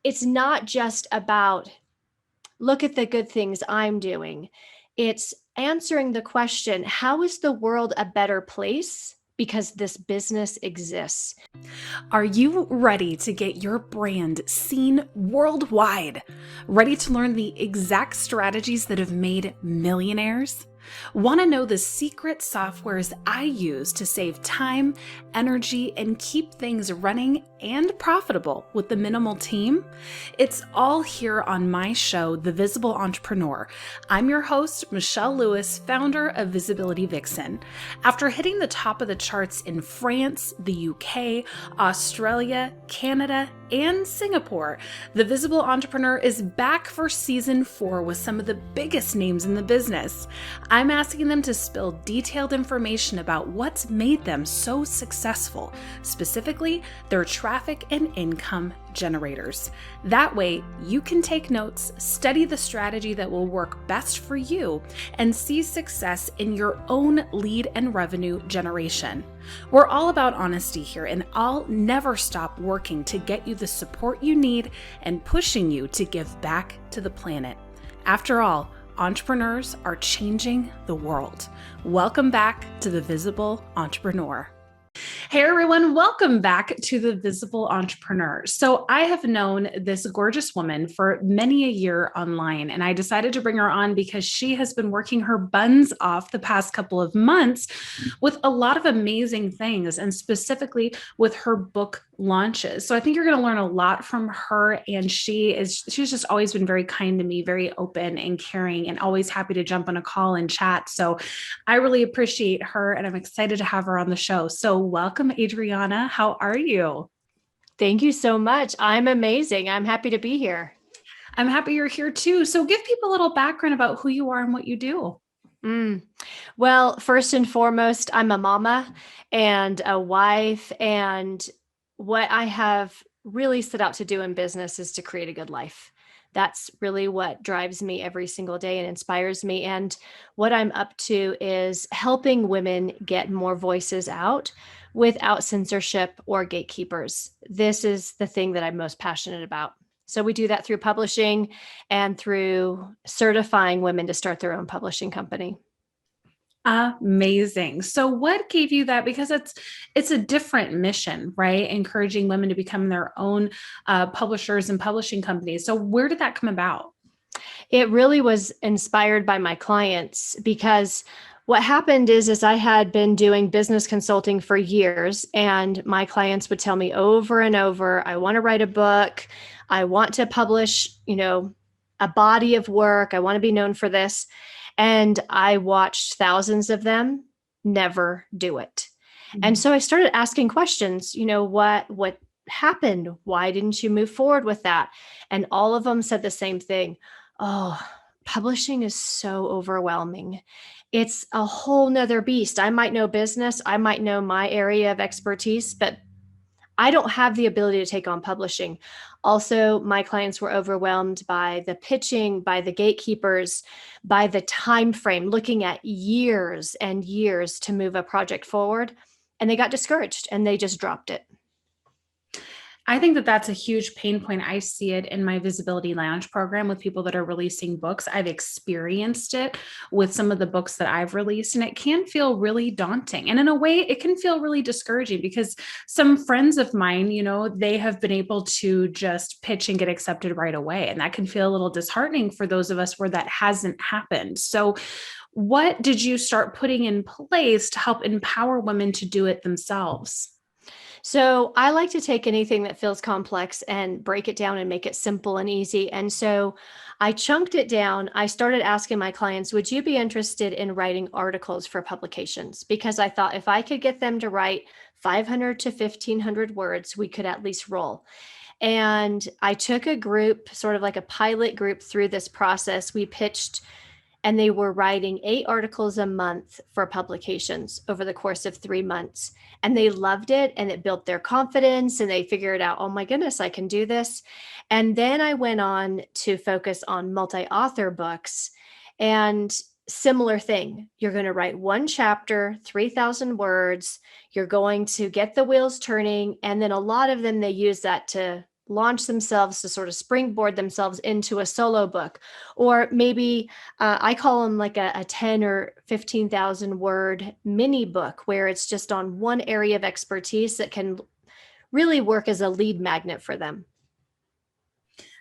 it's not just about look at the good things I'm doing. It's answering the question, how is the world a better place because this business exists? Are you ready to get your brand seen worldwide? Ready to learn the exact strategies that have made millionaires? Want to know the secret softwares I use to save time, energy, and keep things running and profitable with the minimal team? It's all here on my show, The Visible Entrepreneur. I'm your host, Michelle Lewis, founder of Visibility Vixen. After hitting the top of the charts in France, the UK, Australia, Canada, and Singapore, The Visible Entrepreneur is back for season 4 with some of the biggest names in the business. I'm asking them to spill detailed information about what's made them so successful, specifically their traffic and income generators. That way, you can take notes, study the strategy that will work best for you, and see success in your own lead and revenue generation. We're all about honesty here, and I'll never stop working to get you the support you need and pushing you to give back to the planet. After all, entrepreneurs are changing the world. Welcome back to The Visible Entrepreneur. Hey everyone, welcome back to The Visible Entrepreneur. So I have known this gorgeous woman for many a year online, and I decided to bring her on because she has been working her buns off the past couple of months with a lot of amazing things, and specifically with her book launches. So I think you're going to learn a lot from her, and she's just always been very kind to me, very open and caring, and always happy to jump on a call and chat. So I really appreciate her, and I'm excited to have her on the show. So welcome, Adriana. How are you? Thank you so much. I'm amazing. I'm happy to be here. I'm happy you're here too. So give people a little background about who you are and what you do. Well, first and foremost, I'm a mama and a wife, and what I have really set out to do in business is to create a good life. That's really what drives me every single day and inspires me. And what I'm up to is helping women get more voices out without censorship or gatekeepers. This is the thing that I'm most passionate about. So we do that through publishing and through certifying women to start their own publishing company. Amazing. So what gave you that? Because it's a different mission, right? Encouraging women to become their own publishers and publishing companies. So where did that come about? It really was inspired by my clients, because what happened is I had been doing business consulting for years, and my clients would tell me over and over, I want to write a book. I want to publish, a body of work. I want to be known for this. And I watched thousands of them never do it. And so I started asking questions, what happened? Why didn't you move forward with that? And all of them said the same thing. Oh, publishing is so overwhelming. It's a whole nother beast. I might know business. I might know my area of expertise, but I don't have the ability to take on publishing. Also, my clients were overwhelmed by the pitching, by the gatekeepers, by the time frame, looking at years and years to move a project forward. And they got discouraged and they just dropped it. I think that that's a huge pain point. I see it in my Visibility Lounge program with people that are releasing books. I've experienced it with some of the books that I've released, and it can feel really daunting. And in a way, it can feel really discouraging because some friends of mine, they have been able to just pitch and get accepted right away. And that can feel a little disheartening for those of us where that hasn't happened. So what did you start putting in place to help empower women to do it themselves? So I like to take anything that feels complex and break it down and make it simple and easy. And so I chunked it down. I started asking my clients, would you be interested in writing articles for publications? Because I thought if I could get them to write 500 to 1,500 words, we could at least roll. And I took a group, sort of like a pilot group, through this process. We pitched, and they were writing 8 articles a month for publications over the course of 3 months. And they loved it, and it built their confidence, and they figured out, oh my goodness, I can do this. And then I went on to focus on multi-author books, and similar thing. You're going to write 1 chapter, 3,000 words. You're going to get the wheels turning. And then a lot of them, they use that to launch themselves, to sort of springboard themselves into a solo book. Or maybe I call them like a 10 or 15,000 word mini book where it's just on one area of expertise that can really work as a lead magnet for them.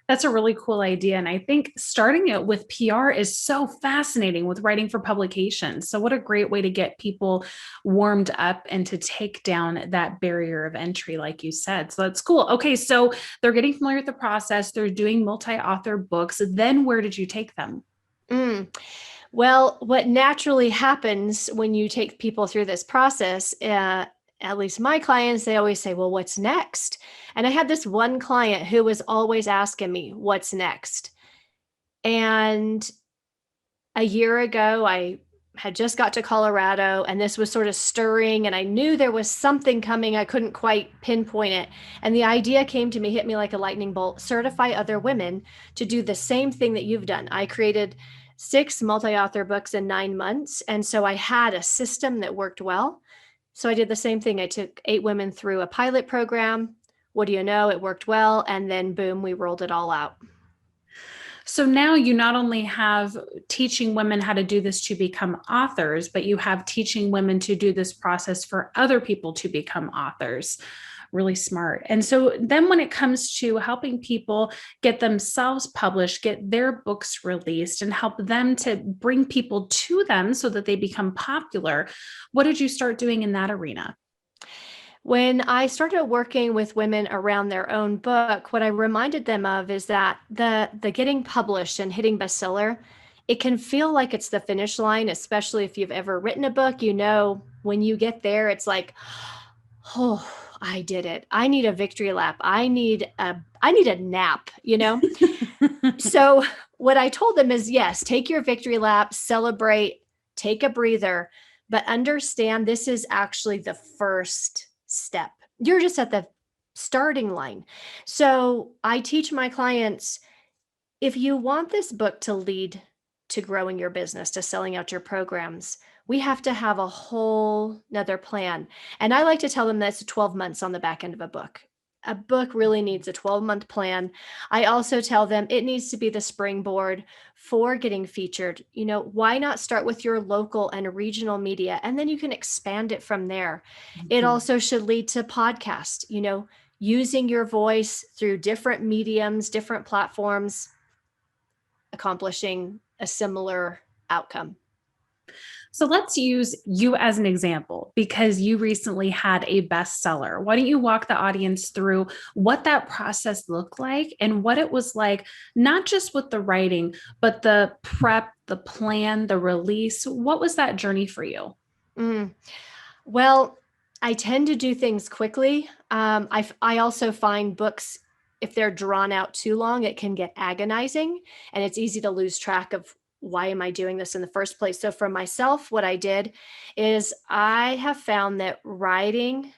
That's a really cool idea. And I think starting it with PR is so fascinating with writing for publications. So, what a great way to get people warmed up and to take down that barrier of entry, like you said. So, that's cool. Okay. So, they're getting familiar with the process, they're doing multi author books. Then, where did you take them? Mm. Well, what naturally happens when you take people through this process, at least my clients, they always say, well, what's next? And I had this one client who was always asking me, what's next? And a year ago, I had just got to Colorado and this was sort of stirring, and I knew there was something coming. I couldn't quite pinpoint it. And the idea came to me, hit me like a lightning bolt: certify other women to do the same thing that you've done. I created 6 multi-author books in 9 months. And so I had a system that worked well. So I did the same thing. I took 8 women through a pilot program. What do you know? It worked well. And then boom, we rolled it all out. So now you not only have teaching women how to do this to become authors, but you have teaching women to do this process for other people to become authors. Really smart. And so then when it comes to helping people get themselves published, get their books released, and help them to bring people to them so that they become popular, what did you start doing in that arena? When I started working with women around their own book, what I reminded them of is that the getting published and hitting bestseller, it can feel like it's the finish line, especially if you've ever written a book. You know, when you get there, it's like, oh, I did it. I need a victory lap. I need a nap, you know? So what I told them is, yes, take your victory lap, celebrate, take a breather, but understand this is actually the first step. You're just at the starting line. So I teach my clients, if you want this book to lead to growing your business, to selling out your programs, we have to have a whole nother plan. And I like to tell them that's 12 months on the back end of a book. A book really needs a 12-month plan. I also tell them it needs to be the springboard for getting featured. You know, why not start with your local and regional media, and then you can expand it from there. It Mhm. also should lead to podcast, you know, using your voice through different mediums, different platforms, accomplishing a similar outcome. So let's use you as an example because you recently had a bestseller. Why don't you walk the audience through what that process looked like and what it was like, not just with the writing, but the prep, the plan, the release? What was that journey for you? Mm. Well, I tend to do things quickly. I also find books, if they're drawn out too long, it can get agonizing, and it's easy to lose track of why am I doing this in the first place. So for myself, what I did is I have found that writing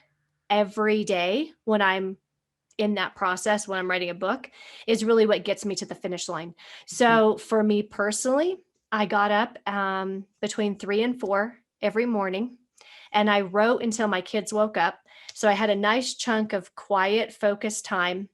every day when I'm in that process, when I'm writing a book, is really what gets me to the finish line. So for me personally, I got up between 3 and 4 every morning, and I wrote until my kids woke up. So I had a nice chunk of quiet, focused time.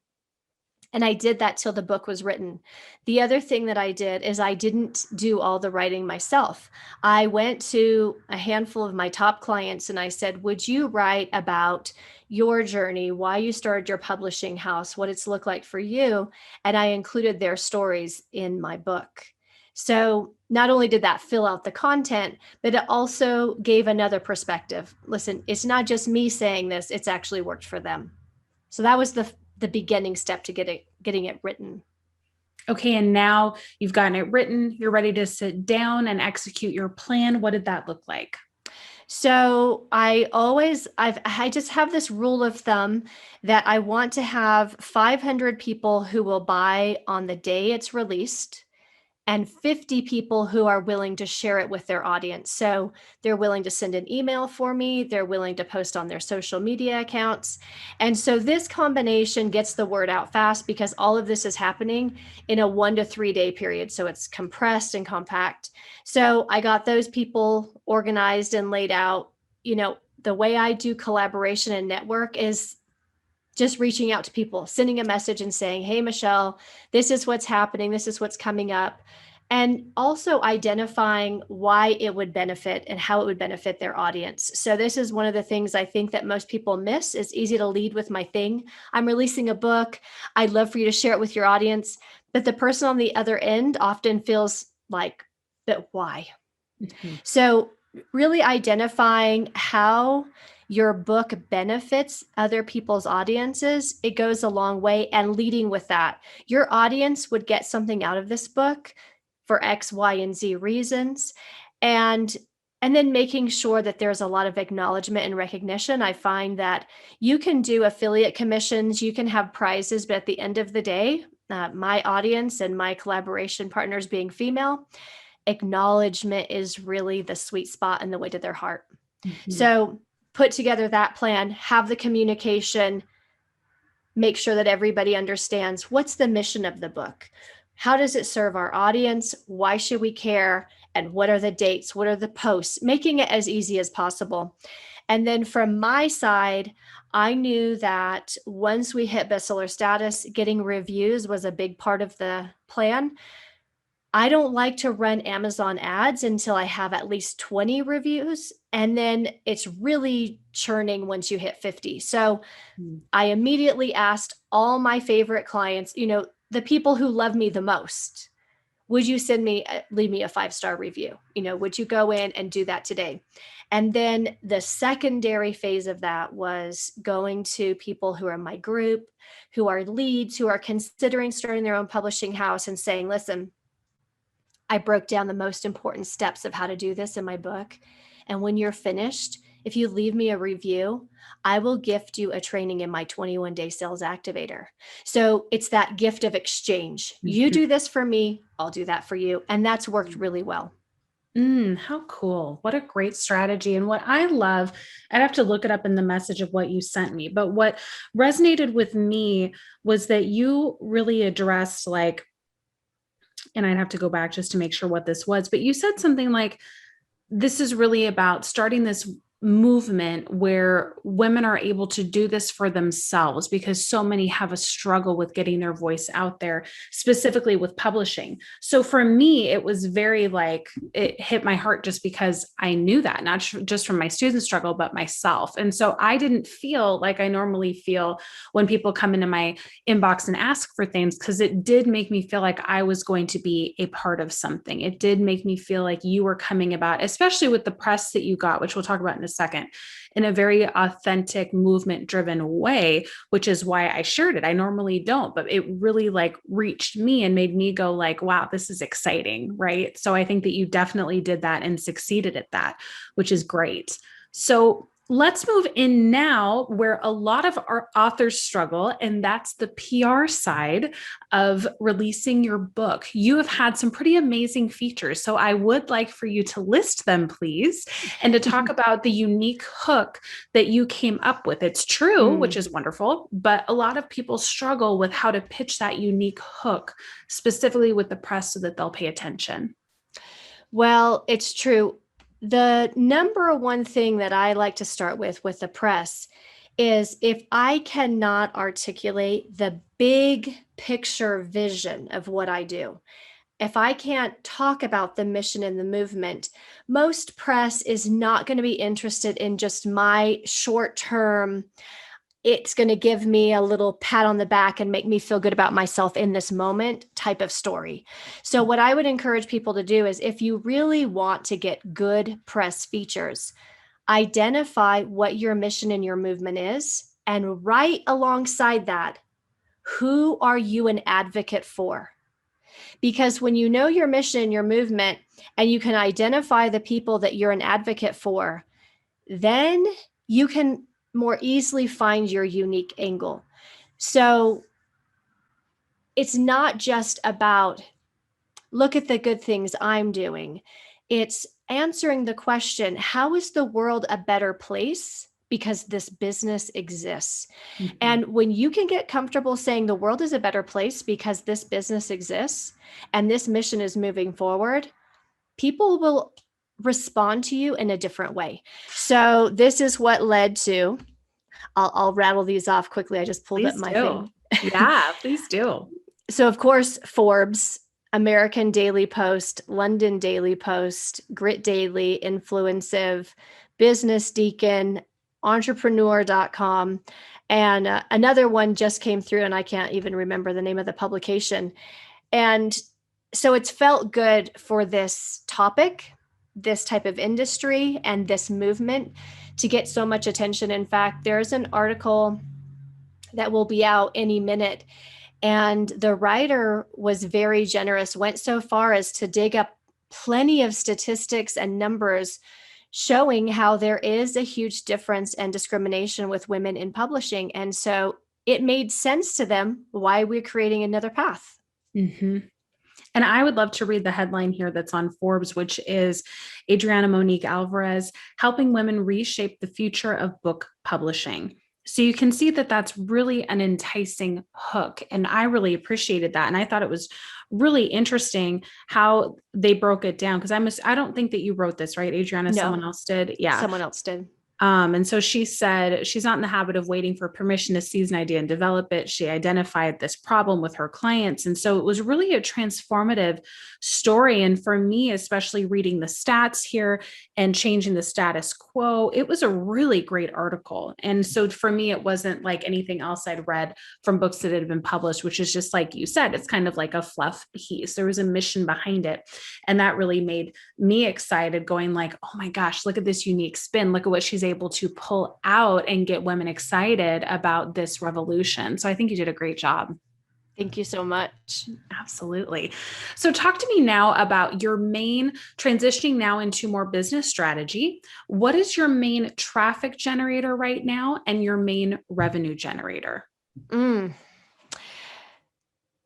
And I did that till the book was written. The other thing that I did is I didn't do all the writing myself. I went to a handful of my top clients and I said, would you write about your journey, why you started your publishing house, what it's looked like for you? And I included their stories in my book. So not only did that fill out the content, but it also gave another perspective. Listen, it's not just me saying this, it's actually worked for them. So that was the beginning step to getting it written. Okay, and now you've gotten it written, you're ready to sit down and execute your plan. What did that look like? So I just have this rule of thumb that I want to have 500 people who will buy on the day it's released, and 50 people who are willing to share it with their audience. So they're willing to send an email for me, they're willing to post on their social media accounts. And so this combination gets the word out fast because all of this is happening in a 1 to 3 day period. So it's compressed and compact. So I got those people organized and laid out. You know, the way I do collaboration and network is just reaching out to people, sending a message and saying, hey, Michelle, this is what's happening. This is what's coming up. And also identifying why it would benefit and how it would benefit their audience. So this is one of the things I think that most people miss. It's easy to lead with my thing. I'm releasing a book. I'd love for you to share it with your audience. But the person on the other end often feels like, but why? Mm-hmm. So really identifying how your book benefits other people's audiences, it goes a long way. And leading with that, your audience would get something out of this book for X, Y, and Z reasons. And then making sure that there's a lot of acknowledgement and recognition. I find that you can do affiliate commissions, you can have prizes, but at the end of the day, my audience and my collaboration partners being female, acknowledgement is really the sweet spot and the way to their heart. Mm-hmm. So put together that plan, have the communication, make sure that everybody understands what's the mission of the book. How does it serve our audience? Why should we care? And what are the dates? What are the posts? Making it as easy as possible. And then from my side, I knew that once we hit bestseller status, getting reviews was a big part of the plan. I don't like to run Amazon ads until I have at least 20 reviews. And then it's really churning once you hit 50. So I immediately asked all my favorite clients, the people who love me the most, would you leave me a 5-star review? Would you go in and do that today? And then the secondary phase of that was going to people who are in my group, who are leads, who are considering starting their own publishing house and saying, listen, I broke down the most important steps of how to do this in my book. And when you're finished, if you leave me a review, I will gift you a training in my 21-day sales activator. So it's that gift of exchange. Mm-hmm. You do this for me, I'll do that for you. And that's worked really well. How cool. What a great strategy. And what I love, I'd have to look it up in the message of what you sent me, but what resonated with me was that you really addressed and I'd have to go back just to make sure what this was, but you said something like, this is really about starting this movement where women are able to do this for themselves, because so many have a struggle with getting their voice out there, specifically with publishing. So for me, it was very it hit my heart just because I knew that, not just from my student struggle, but myself. And so I didn't feel like I normally feel when people come into my inbox and ask for things, because it did make me feel like I was going to be a part of something. It did make me feel like you were coming about, especially with the press that you got, which we'll talk about in a second, in a very authentic, movement-driven way, which is why I shared it. I normally don't, but it really reached me and made me go wow, this is exciting, right? So I think that you definitely did that and succeeded at that, which is great. So let's move in now where a lot of our authors struggle, and that's the PR side of releasing your book. You have had some pretty amazing features, so I would like for you to list them, please, and to talk about the unique hook that you came up with. It's true, which is wonderful, but a lot of people struggle with how to pitch that unique hook, specifically with the press, so that they'll pay attention. Well, it's true. The number one thing that I like to start with the press is if I cannot articulate the big picture vision of what I do, if I can't talk about the mission and the movement, most press is not going to be interested in just my short-term, it's going to give me a little pat on the back and make me feel good about myself in this moment type of story. So what I would encourage people to do is, if you really want to get good press features, identify what your mission and your movement is, and right alongside that, who are you an advocate for? Because when you know your mission and your movement, and you can identify the people that you're an advocate for, then you can more easily find your unique angle. So it's not just about, look at the good things I'm doing. It's answering the question, how is the world a better place because this business exists? Mm-hmm. And when you can get comfortable saying the world is a better place because this business exists and this mission is moving forward, people will respond to you in a different way. So this is what led to, I'll rattle these off quickly. I just pulled up Please my do. thing. Yeah, please do. So, of course, Forbes, American Daily Post, London Daily Post, Grit Daily, Influencive, Business Deacon, entrepreneur.com. And another one just came through, and I can't even remember the name of the publication. And so it's felt good for this topic, this type of industry, and this movement to get so much attention. In fact, there's an article that will be out any minute. And the writer was very generous, went so far as to dig up plenty of statistics and numbers showing how there is a huge difference and discrimination with women in publishing. And so it made sense to them why we're creating another path. Mm-hmm. And I would love to read the headline here that's on Forbes, which is Adriana Monique Alvarez, helping women reshape the future of book publishing. So you can see that that's really an enticing hook. And I really appreciated that. And I thought it was really interesting how they broke it down. Because I don't think that you wrote this, right, Adriana? No, someone else did. Yeah. someone else did. And so she said she's not in the habit of waiting for permission to seize an idea and develop it. She identified this problem with her clients. And so it was really a transformative story. And for me, especially reading the stats here and changing the status quo, it was a really great article. And so for me, it wasn't like anything else I'd read from books that had been published, which is just like you said, it's kind of like a fluff piece. There was a mission behind it. And that really made me excited, going like, oh my gosh, look at this unique spin. Look at what she's able to pull out and get women excited about this revolution. So I think you did a great job. Thank you so much. Absolutely. So talk to me now about your main transitioning now into more business strategy. What is your main traffic generator right now and your main revenue generator?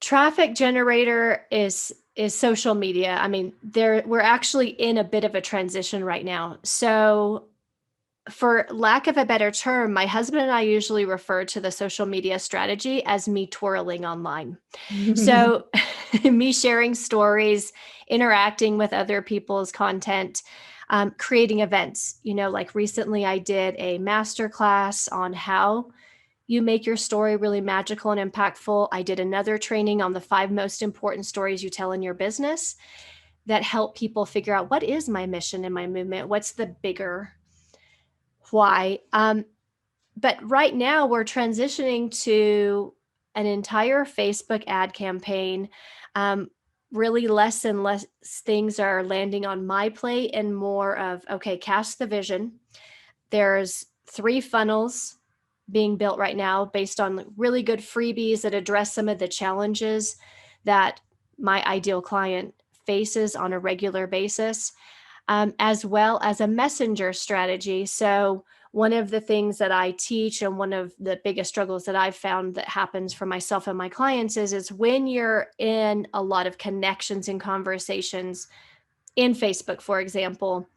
Traffic generator is social media. I mean, we're actually in a bit of a transition right now. So for lack of a better term, my husband and I usually refer to the social media strategy as me twirling online. So me sharing stories, interacting with other people's content, creating events. Like recently I did a masterclass on how you make your story really magical and impactful. I did another training on the 5 most important stories you tell in your business that help people figure out, what is my mission and my movement? What's the bigger why? But right now we're transitioning to an entire Facebook ad campaign. Really less and less things are landing on my plate and more of, okay, cast the vision. There's 3 funnels being built right now based on really good freebies that address some of the challenges that my ideal client faces on a regular basis, as well as a messenger strategy. So one of the things that I teach and one of the biggest struggles that I've found that happens for myself and my clients is when you're in a lot of connections and conversations in Facebook, for example,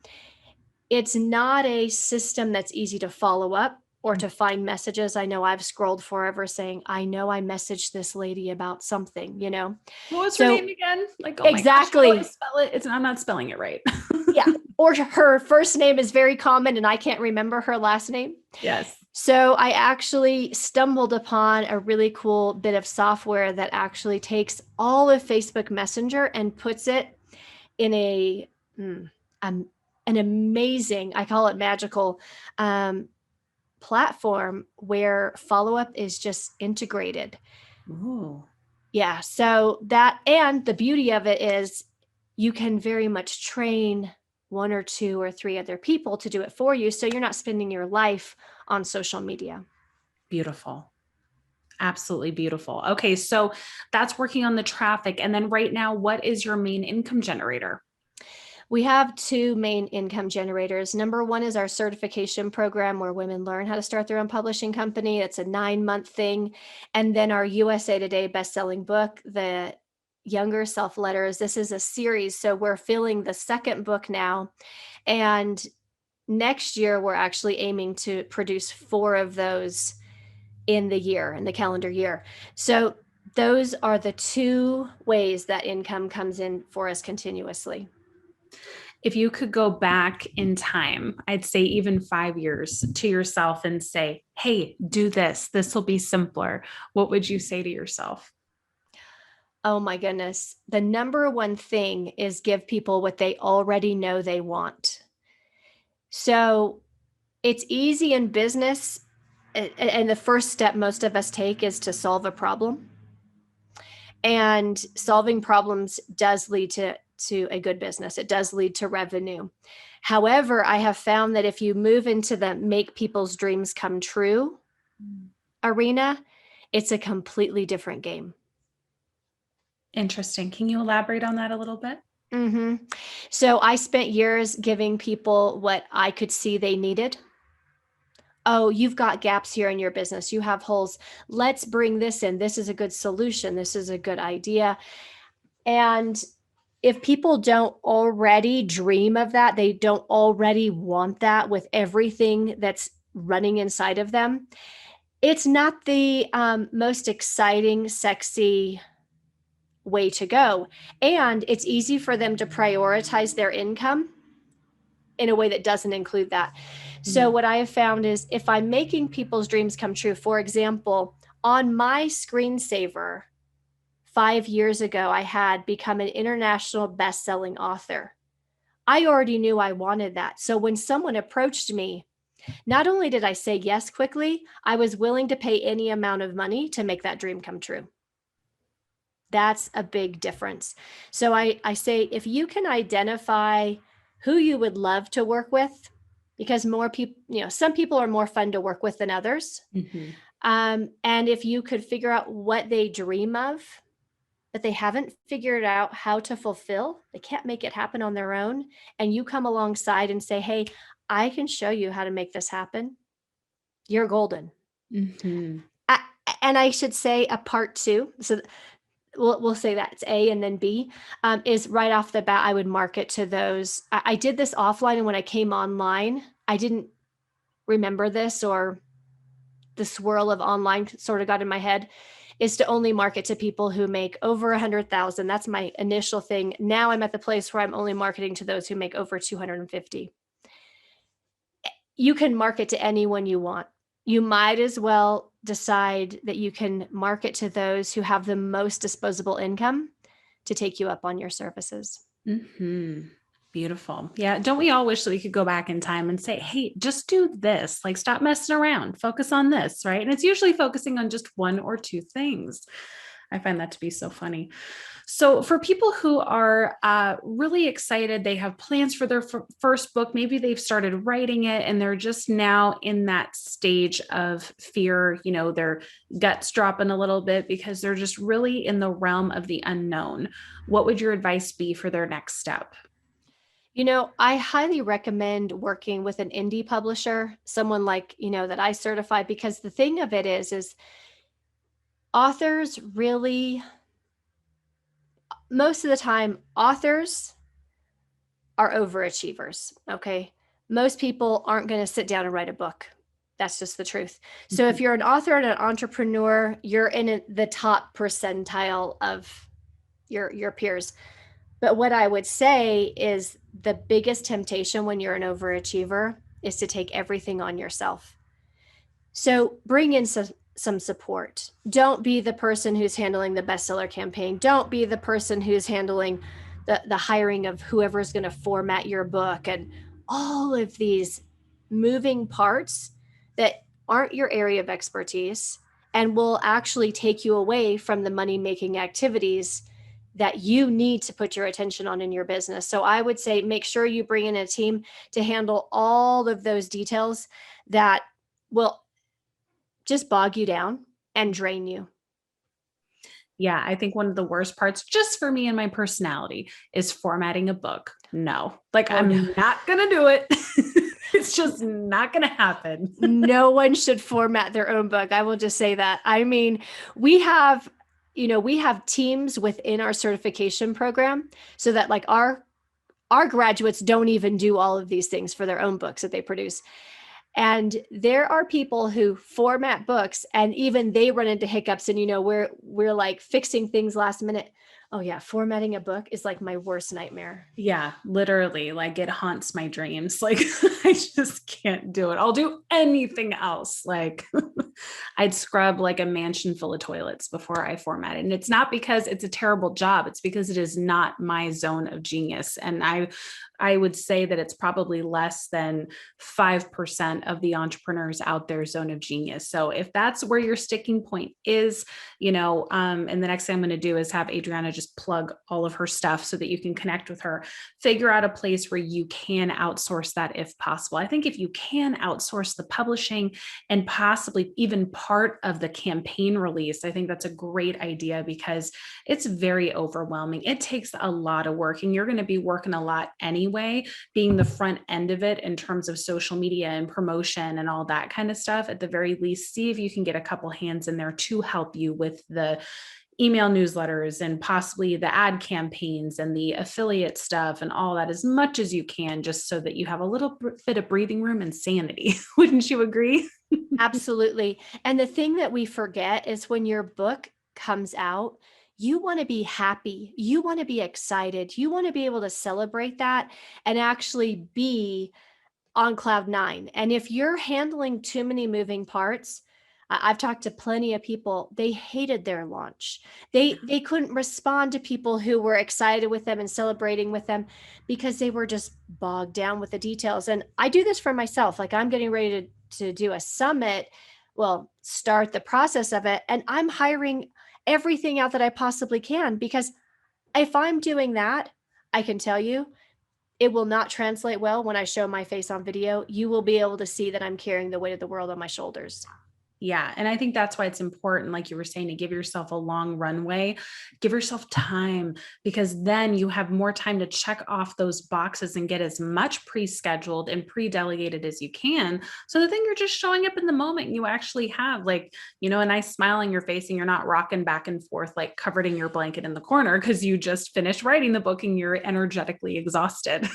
it's not a system that's easy to follow up or to find messages. I know I've scrolled forever saying, I know I messaged this lady about something, What was her name again? Like, oh exactly. My gosh, how do I spell it? I'm not spelling it right. Yeah. Or her first name is very common and I can't remember her last name. Yes. So I actually stumbled upon a really cool bit of software that actually takes all of Facebook Messenger and puts it in an amazing, I call it magical, platform where follow-up is just integrated. Ooh. Yeah. So that, and the beauty of it is you can very much train 1 or 2 or 3 other people to do it for you. So you're not spending your life on social media. Beautiful. Absolutely beautiful. Okay. So that's working on the traffic. And then right now, what is your main income generator? We have 2 main income generators. Number 1 is our certification program where women learn how to start their own publishing company. It's a 9-month thing. And then our USA Today best-selling book, The Younger Self Letters. This is a series. So we're filling the 2nd book now. And next year, we're actually aiming to produce 4 of those in the calendar year. So those are the 2 ways that income comes in for us continuously. If you could go back in time, I'd say even 5 years to yourself and say, hey, do this. This will be simpler. What would you say to yourself? Oh my goodness. The number one thing is give people what they already know they want. So it's easy in business. And the first step most of us take is to solve a problem. And solving problems does lead to a good business. It does lead to revenue. However, I have found that if you move into the make people's dreams come true arena, it's a completely different game. Interesting. Can you elaborate on that a little bit? hmm So I spent years giving people what I could see they needed. Oh, you've got gaps here in your business. You have holes. Let's bring this in. This is a good solution. This is a good idea. And if people don't already dream of that, they don't already want that with everything that's running inside of them, it's not the most exciting, sexy way to go. And it's easy for them to prioritize their income in a way that doesn't include that. So what I have found is if I'm making people's dreams come true, for example, on my screensaver 5 years ago, I had become an international best-selling author. I already knew I wanted that. So when someone approached me, not only did I say yes quickly, I was willing to pay any amount of money to make that dream come true. That's a big difference. So I say, if you can identify who you would love to work with, because more people, some people are more fun to work with than others. Mm-hmm. And if you could figure out what they dream of, but they haven't figured out how to fulfill, they can't make it happen on their own. And you come alongside and say, hey, I can show you how to make this happen. You're golden. Mm-hmm. And I should say a part two. So we'll say that it's A and then B, is right off the bat, I would market to those. I did this offline, and when I came online, I didn't remember this, or the swirl of online sort of got in my head, is to only market to people who make over 100,000. That's my initial thing. Now I'm at the place where I'm only marketing to those who make over 250. You can market to anyone you want. You might as well decide that you can market to those who have the most disposable income to take you up on your services. Mm-hmm. Beautiful. Yeah. Don't we all wish that we could go back in time and say, hey, just do this, like stop messing around, focus on this, right? And it's usually focusing on just one or two things. I find that to be so funny. So for people who are really excited, they have plans for their first book, maybe they've started writing it and they're just now in that stage of fear, their guts dropping a little bit because they're just really in the realm of the unknown. What would your advice be for their next step? I highly recommend working with an indie publisher, someone like, that I certify, because the thing of it is authors really, most of the time, authors are overachievers. Okay. Most people aren't going to sit down and write a book. That's just the truth. So if you're an author and an entrepreneur, you're in the top percentile of your peers. But what I would say is the biggest temptation when you're an overachiever is to take everything on yourself. So bring in some support. Don't be the person who's handling the bestseller campaign. Don't be the person who's handling the hiring of whoever's going to format your book and all of these moving parts that aren't your area of expertise and will actually take you away from the money-making activities that you need to put your attention on in your business. So I would say make sure you bring in a team to handle all of those details that will just bog you down and drain you. Yeah, I think one of the worst parts, just for me and my personality, is formatting a book. No, I'm not going to do it. It's just not going to happen. No one should format their own book. I will just say that. I mean, we have teams within our certification program so that our graduates don't even do all of these things for their own books that they produce. And there are people who format books and even they run into hiccups and, we're like fixing things last minute. Oh yeah, formatting a book is like my worst nightmare. Yeah, literally, like it haunts my dreams. Like I just can't do it. I'll do anything else. Like I'd scrub like a mansion full of toilets before I format it. And it's not because it's a terrible job. It's because it is not my zone of genius. And I would say that it's probably less than 5% of the entrepreneurs out there zone of genius. So if that's where your sticking point is, and the next thing I'm going to do is have Adriana just plug all of her stuff so that you can connect with her, figure out a place where you can outsource that if possible. I think if you can outsource the publishing and possibly even part of the campaign release, I think that's a great idea because it's very overwhelming. It takes a lot of work and you're going to be working a lot anyway, being the front end of it in terms of social media and promotion and all that kind of stuff. At the very least, see if you can get a couple hands in there to help you with the email newsletters and possibly the ad campaigns and the affiliate stuff and all that as much as you can, just so that you have a little bit of breathing room and sanity. Wouldn't you agree? Absolutely. And the thing that we forget is when your book comes out, you want to be happy. You want to be excited. You want to be able to celebrate that and actually be on cloud nine. And if you're handling too many moving parts, I've talked to plenty of people, they hated their launch. They couldn't respond to people who were excited with them and celebrating with them because they were just bogged down with the details. And I do this for myself. Like I'm getting ready to do a summit, well, start the process of it. And I'm hiring everything out that I possibly can because if I'm doing that, I can tell you it will not translate well when I show my face on video. You will be able to see that I'm carrying the weight of the world on my shoulders. Yeah. And I think that's why it's important, like you were saying, to give yourself a long runway, give yourself time, because then you have more time to check off those boxes and get as much pre-scheduled and pre-delegated as you can. So then you're just showing up in the moment and you actually have like, a nice smile on your face and you're not rocking back and forth, like covered in your blanket in the corner because you just finished writing the book and you're energetically exhausted.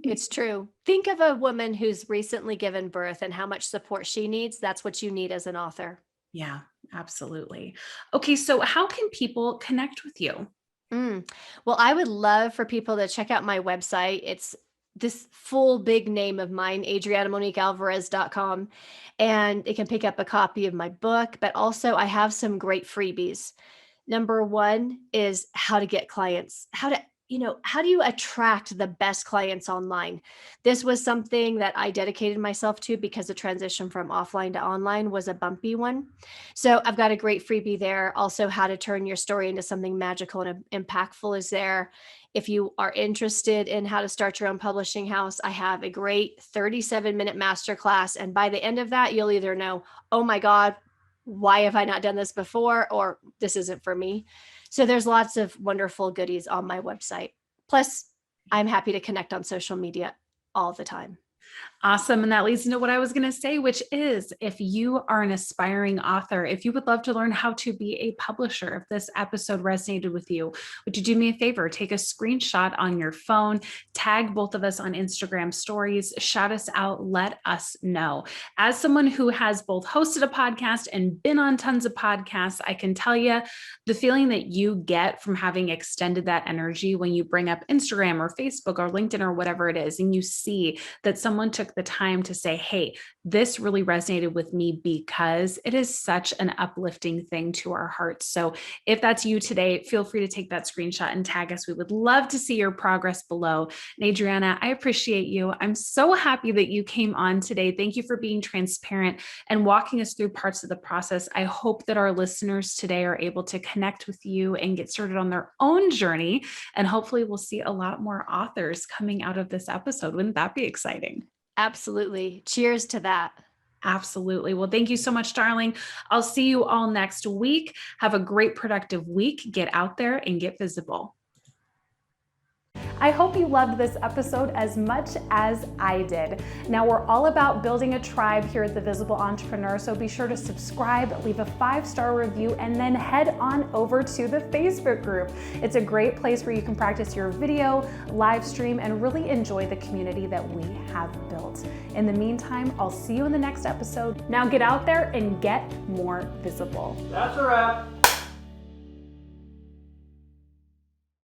It's true. Think of a woman who's recently given birth and how much support she needs. That's what you need as an author. Yeah, absolutely. Okay. So how can people connect with you? Well, I would love for people to check out my website. It's this full big name of mine, adrianamoniquealvarez.com. And it can pick up a copy of my book, but also I have some great freebies. Number one is how to get clients, how do you attract the best clients online? This was something that I dedicated myself to because the transition from offline to online was a bumpy one. So I've got a great freebie there. Also, how to turn your story into something magical and impactful is there. If you are interested in how to start your own publishing house, I have a great 37-minute masterclass. And by the end of that, you'll either know, oh my God, why have I not done this before? Or this isn't for me. So there's lots of wonderful goodies on my website. Plus, I'm happy to connect on social media all the time. Awesome. And that leads into what I was going to say, which is if you are an aspiring author, if you would love to learn how to be a publisher, if this episode resonated with you, would you do me a favor? Take a screenshot on your phone, tag both of us on Instagram stories, shout us out, let us know. As someone who has both hosted a podcast and been on tons of podcasts, I can tell you the feeling that you get from having extended that energy when you bring up Instagram or Facebook or LinkedIn or whatever it is, and you see that someone took the time to say, hey, this really resonated with me, because it is such an uplifting thing to our hearts. So if that's you today, feel free to take that screenshot and tag us. We would love to see your progress below. And Adriana, I appreciate you. I'm so happy that you came on today. Thank you for being transparent and walking us through parts of the process. I hope that our listeners today are able to connect with you and get started on their own journey. And hopefully we'll see a lot more authors coming out of this episode. Wouldn't that be exciting? Absolutely. Cheers to that. Absolutely. Well, thank you so much, darling. I'll see you all next week. Have a great, productive week. Get out there and get visible. I hope you loved this episode as much as I did. Now, we're all about building a tribe here at The Visible Entrepreneur, so be sure to subscribe, leave a 5-star review, and then head on over to the Facebook group. It's a great place where you can practice your video, live stream, and really enjoy the community that we have built. In the meantime, I'll see you in the next episode. Now get out there and get more visible. That's a wrap.